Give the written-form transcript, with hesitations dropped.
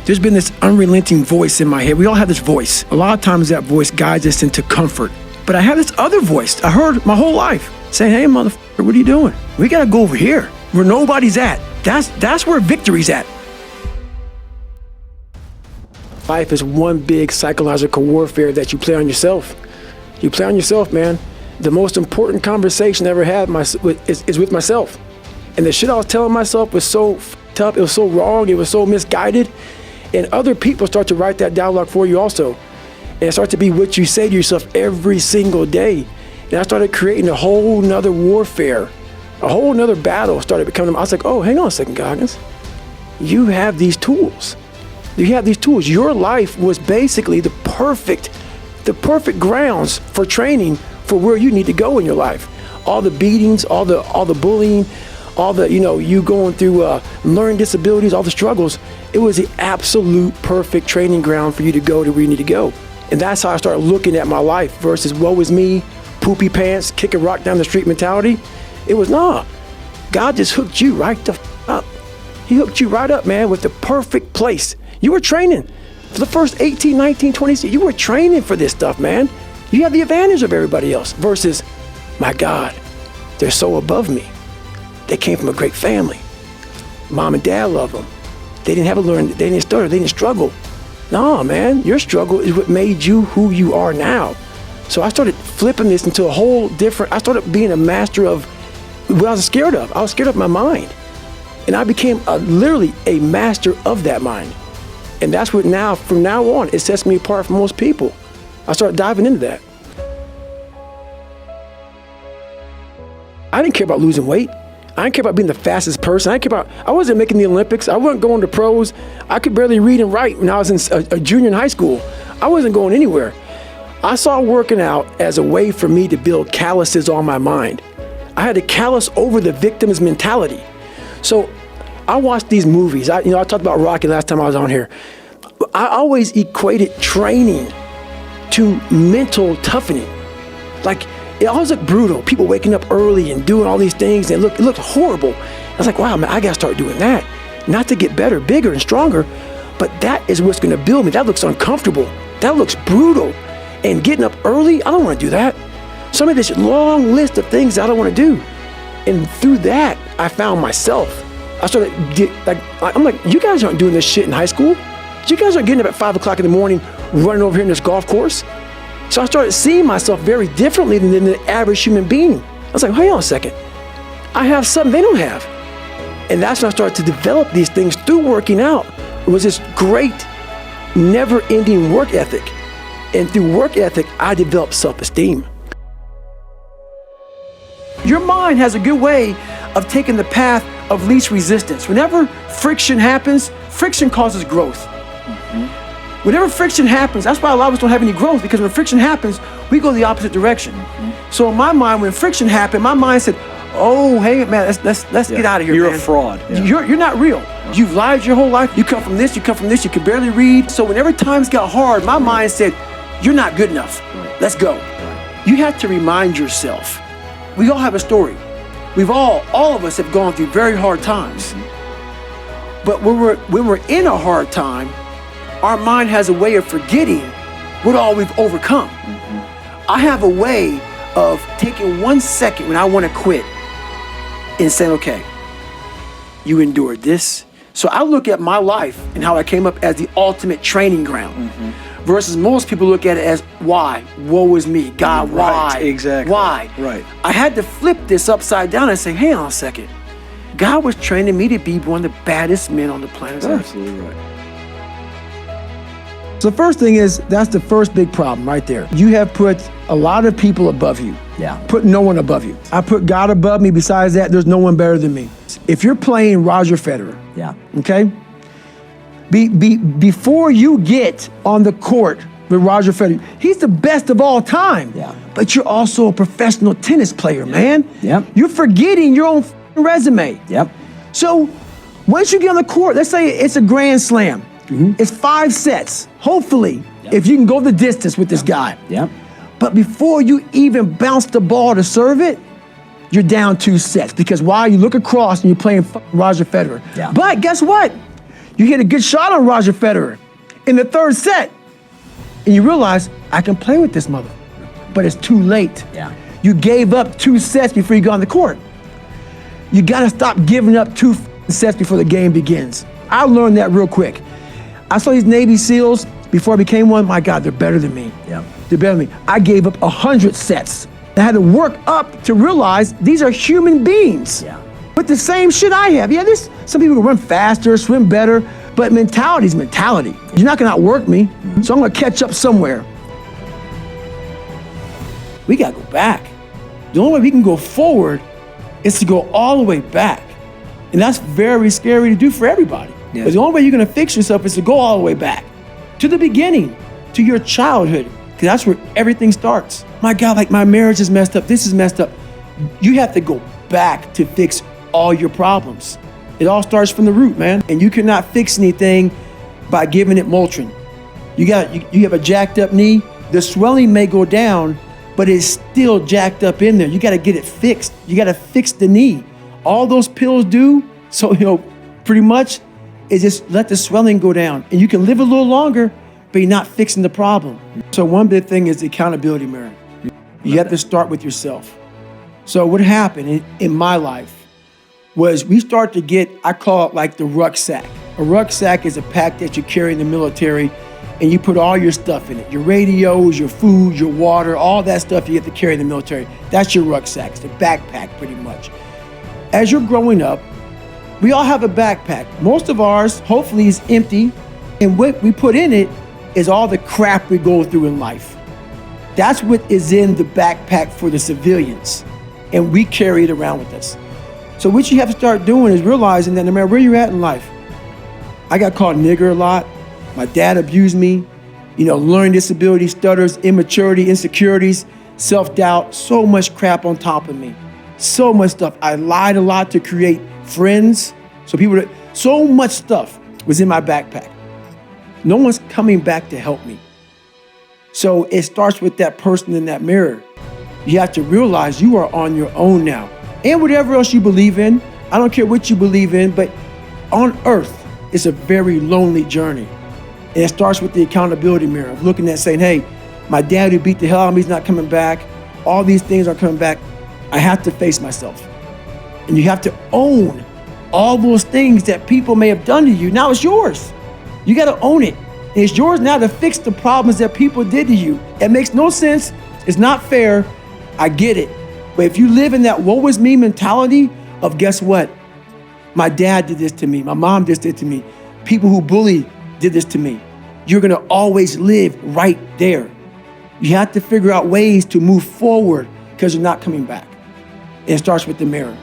there's been this unrelenting voice in my head. We all have this voice. A lot of times that voice guides us into comfort. But I have this other voice I heard my whole life saying, hey, motherfucker, what are you doing? We got to go over here where nobody's at. That's where victory's at. Life is one big psychological warfare that you play on yourself. You play on yourself, man. The most important conversation I ever had is with myself. And the shit I was telling myself was so f***ed up, it was so wrong, it was so misguided. And other people start to write that dialogue for you also. And it starts to be what you say to yourself every single day. And I started creating a whole nother warfare, a whole nother battle started becoming. I was like, oh, hang on a second, Goggins. You have these tools. You have these tools. Your life was basically the perfect grounds for training for where you need to go in your life. All the beatings, all the bullying, all the, you going through learning disabilities, all the struggles. It was the absolute perfect training ground for you to go to where you need to go. And that's how I started looking at my life versus woe is me, poopy pants, kick a rock down the street mentality. It was, nah, God just hooked you right the up. He hooked you right up, man, with the perfect place. You were training for the first 18, 19, 20 years. You were training for this stuff, man. You have the advantage of everybody else versus, my God, they're so above me. They came from a great family. Mom and dad love them. They didn't have to learn, they didn't stutter, they didn't struggle. No, man, your struggle is what made you who you are now. So I started flipping this into a whole different, I started being a master of what I was scared of. I was scared of my mind. And I became literally a master of that mind. And that's what now, from now on, it sets me apart from most people. I started diving into that. I didn't care about losing weight. I didn't care about being the fastest person. I wasn't making the Olympics. I wasn't going to pros. I could barely read and write when I was in a junior in high school. I wasn't going anywhere. I saw working out as a way for me to build calluses on my mind. I had to callus over the victim's mentality. So I watched these movies. I talked about Rocky last time I was on here. I always equated training to mental toughening. Like, it always looked brutal. People waking up early and doing all these things, and it looked horrible. I was like, wow, man, I gotta start doing that. Not to get better, bigger, and stronger, but that is what's gonna build me. That looks uncomfortable. That looks brutal. And getting up early, I don't wanna do that. So I made this long list of things I don't wanna do. And through that, I found myself. I started, I'm like, you guys aren't doing this shit in high school. You guys aren't getting up at 5 o'clock in the morning, running over here in this golf course. So I started seeing myself very differently than the average human being. I was like, hang on a second. I have something they don't have. And that's when I started to develop these things through working out. It was this great, never-ending work ethic. And through work ethic, I developed self-esteem. Your mind has a good way of taking the path of least resistance. Whenever friction happens, friction causes growth. Whenever friction happens, that's why a lot of us don't have any growth, because when friction happens, we go the opposite direction. So in my mind, when friction happened, my mind said, oh, hey, man, let's get out of here, You're man. a fraud. Yeah. You're not real. You've lied your whole life. You come from this, you can barely read. So whenever times got hard, my mind said, you're not good enough. Let's go. You have to remind yourself. We all have a story. All of us have gone through very hard times. But when we're in a hard time, our mind has a way of forgetting what all we've overcome. I have a way of taking 1 second when I want to quit and saying, okay, you endured this. So I look at my life and how I came up as the ultimate training ground. Versus most people look at it as, why? Woe is me. God, why? Right, exactly. Why? Right. I had to flip this upside down and say, hang on a second. God was training me to be one of the baddest men on the planet Earth. Absolutely right. So the first thing is, that's the first big problem right there. You have put a lot of people above you. Yeah. Put no one above you. I put God above me. Besides that, there's no one better than me. If you're playing Roger Federer, okay? Before you get on the court with Roger Federer, he's the best of all time. Yeah. But you're also a professional tennis player, man. Yep. You're forgetting your own resume. Yep. So once you get on the court, let's say it's a grand slam. It's 5 sets, hopefully, if you can go the distance with this guy. Yep. But before you even bounce the ball to serve it, you're down 2 sets. Because why? You look across and you're playing Roger Federer. Yeah. But guess what? You hit a good shot on Roger Federer in the third set, and you realize, I can play with this mother, but it's too late. Yeah. You gave up 2 sets before you got on the court. You gotta stop giving up 2 sets before the game begins. I learned that real quick. I saw these Navy SEALs before I became one. My God, they're better than me. Yeah. They're better than me. I gave up 100 sets. I had to work up to realize these are human beings. Yeah. With the same shit I have. Yeah, there's some people who run faster, swim better, but mentality is mentality. You're not gonna outwork me, so I'm gonna catch up somewhere. We gotta go back. The only way we can go forward is to go all the way back. And that's very scary to do for everybody. Yeah. Because the only way you're gonna fix yourself is to go all the way back. To the beginning, to your childhood, because that's where everything starts. My God, like my marriage is messed up, this is messed up. You have to go back to fix all your problems. It all starts from the root, man. And you cannot fix anything by giving it Motrin. You have a jacked up knee, the swelling may go down, but it's still jacked up in there. You gotta get it fixed. You gotta fix the knee. All those pills do, so pretty much, is just let the swelling go down. And you can live a little longer, but you're not fixing the problem. So one big thing is the accountability mirror. You have to start with yourself. So what happened in my life was we start to get, I call it like the rucksack. A rucksack is a pack that you carry in the military, and you put all your stuff in it. Your radios, your food, your water, all that stuff you have to carry in the military. That's your rucksack. It's the backpack, pretty much. As you're growing up, we all have a backpack. Most of ours, hopefully, is empty, and what we put in it is all the crap we go through in life. That's what is in the backpack for the civilians, and we carry it around with us. So what you have to start doing is realizing that no matter where you're at in life, I got called nigger a lot. My dad abused me, learning disability, stutters, immaturity, insecurities, self-doubt, so much crap on top of me. So much stuff. I lied a lot to create friends. So much stuff was in my backpack. No one's coming back to help me. So it starts with that person in that mirror. You have to realize you are on your own now. And whatever else you believe in, I don't care what you believe in, but on earth, it's a very lonely journey. And it starts with the accountability mirror of looking at saying, hey, my dad who beat the hell out of me is not coming back. All these things are coming back. I have to face myself. And you have to own all those things that people may have done to you. Now it's yours. You got to own it. And it's yours now to fix the problems that people did to you. It makes no sense. It's not fair. I get it. But if you live in that woe is me mentality of guess what? My dad did this to me. My mom did this to me. People who bully did this to me. You're gonna always live right there. You have to figure out ways to move forward because you're not coming back. And it starts with the mirror.